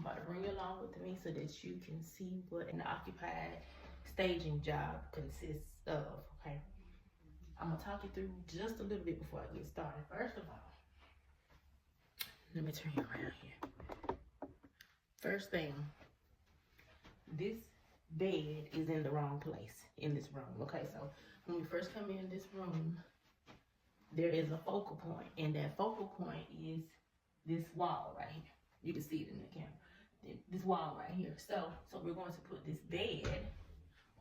I'm about to bring you along with me so that you can see what an occupied staging job consists of, okay? I'm gonna talk you through just a little bit before I get started. First of all, let me turn you around here. First thing, this bed is in the wrong place in this room, okay? So when we first come in this room, there is a focal point, and that focal point is this wall right here. You can see it in the camera. This wall right here. So we're going to put this bed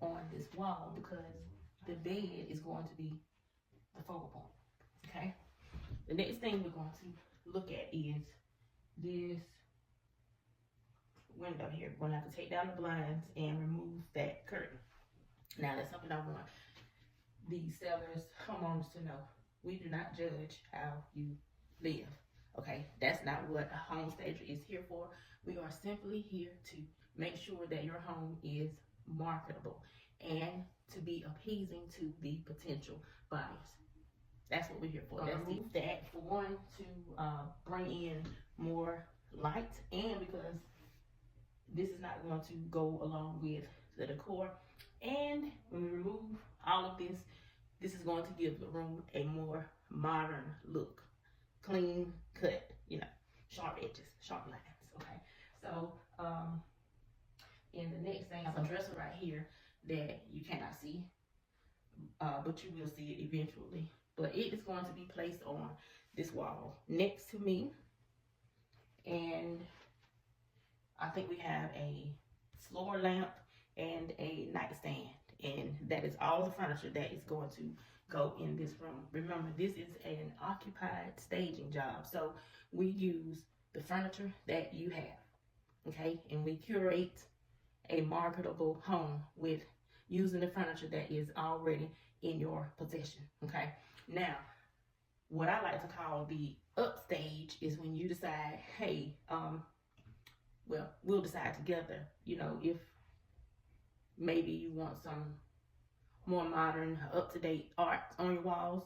on this wall because the bed is going to be the focal point, okay? The next thing we're going to look at is this window here. We're going to have to take down the blinds and remove that curtain. Now, that's something I want the sellers, homeowners to know. We do not judge how you live, okay? That's not what a home stager is here for. We are simply here to make sure that your home is marketable and to be appeasing to the potential buyers. That's what we're here for. That's that for one, to bring in more light, and because this is not going to go along with the decor. And when we remove all of this, this is going to give the room a more modern look. Clean cut, you know, sharp edges, sharp lines, okay? So, and the next thing, I have a dresser right here that you cannot see, but you will see it eventually. But it is going to be placed on this wall next to me. And I think we have a floor lamp and a nightstand. And that is all the furniture that is going to go in this room. Remember, this is an occupied staging job. So we use the furniture that you have, okay? And we curate a marketable home with using the furniture that is already in your possession, okay? Now, what I like to call the upstage is when you decide, hey, well, we'll decide together, you know, if maybe you want some more modern, up-to-date art on your walls,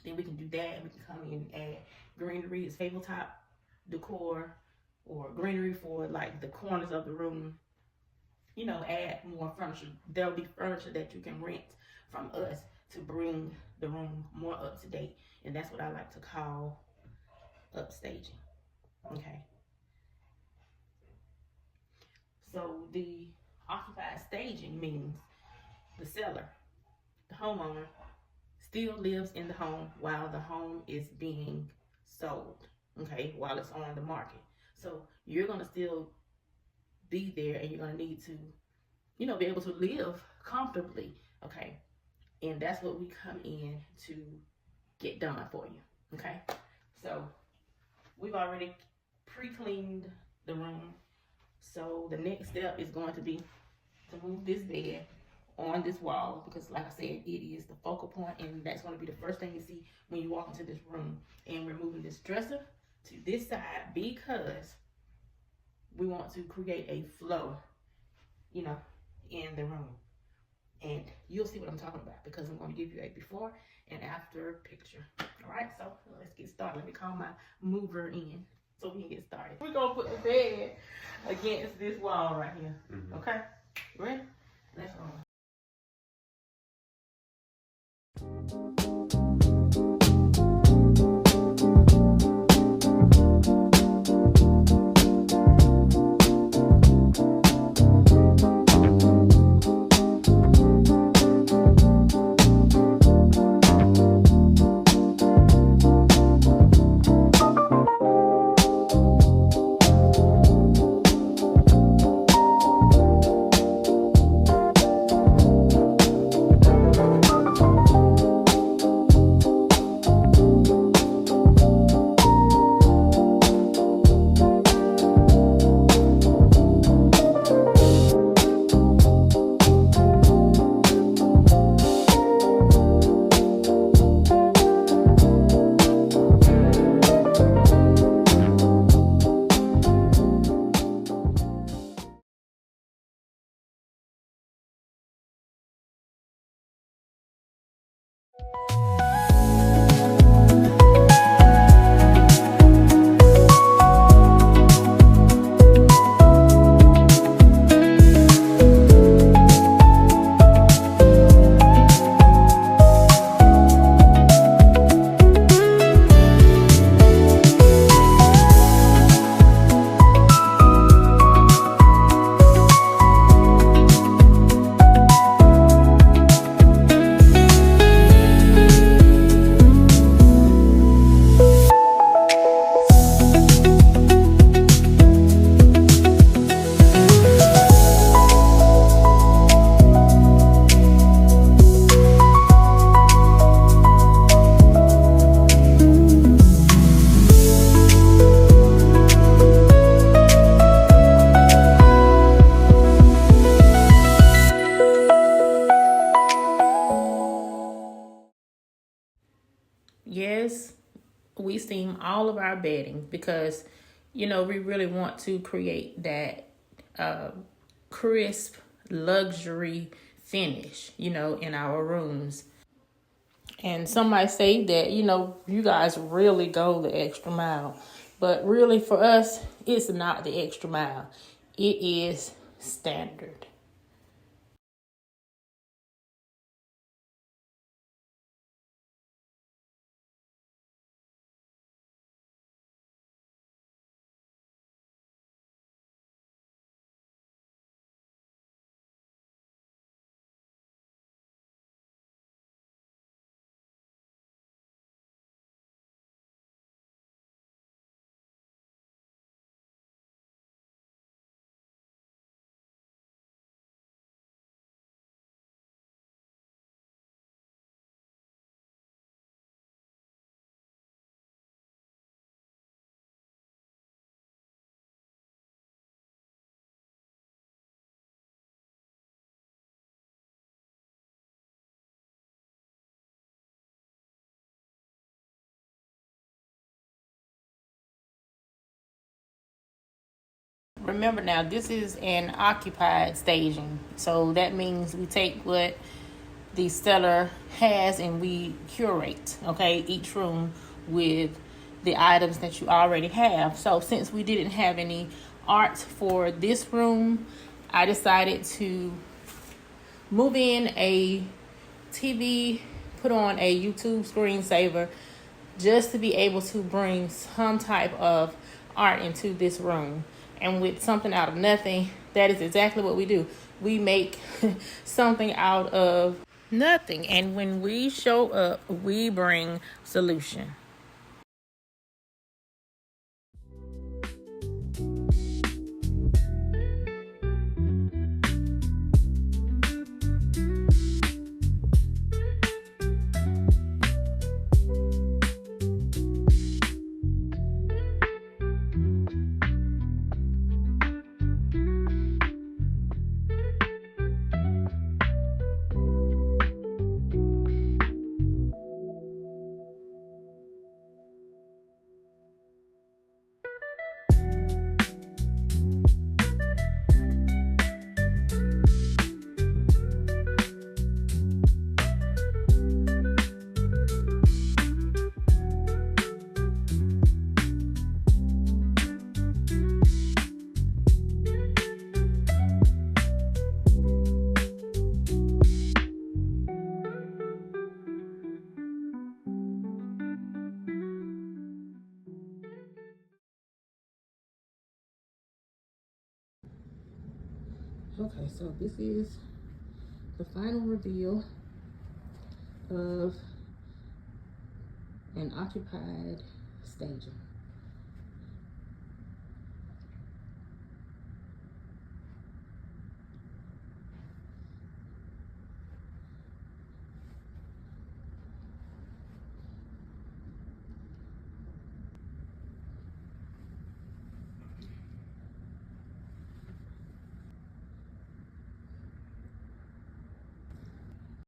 then we can do that, and we can come in and add greenery as tabletop decor, or greenery for like the corners of the room. You know, add more furniture. There'll be furniture that you can rent from us to bring the room more up to date, and that's what I like to call upstaging. Okay. So the occupied staging means the seller, the homeowner, still lives in the home while the home is being sold, okay, while it's on the market. So you're going to still be there, and you're going to need to, you know, be able to live comfortably, okay? And that's what we come in to get done for you, okay? So we've already pre-cleaned the room. So the next step is going to be to move this bed on this wall, because like I said, it is the focal point, and that's going to be the first thing you see when you walk into this room. And we're moving this dresser to this side because we want to create a flow, you know, in the room. And you'll see what I'm talking about, because I'm going to give you a before and after picture. All right, so let's get started. Let me call my mover in so we can get started. We're going to put the bed against this wall right here. Okay? Ready? Let's go. steam all of our bedding because, you know, we really want to create that crisp luxury finish, you know, in our rooms. And somebody say that, you know, you guys really go the extra mile. But really for us, it's not the extra mile. It is standard. Remember now, this is an occupied staging. So that means we take what the seller has and we curate, okay, each room with the items that you already have. So since we didn't have any art for this room, I decided to move in a TV, put on a YouTube screensaver just to be able to bring some type of art into this room. And with something out of nothing, that is exactly what we do. We make something out of nothing. And when we show up, we bring solution. Okay, so this is the final reveal of an occupied staging.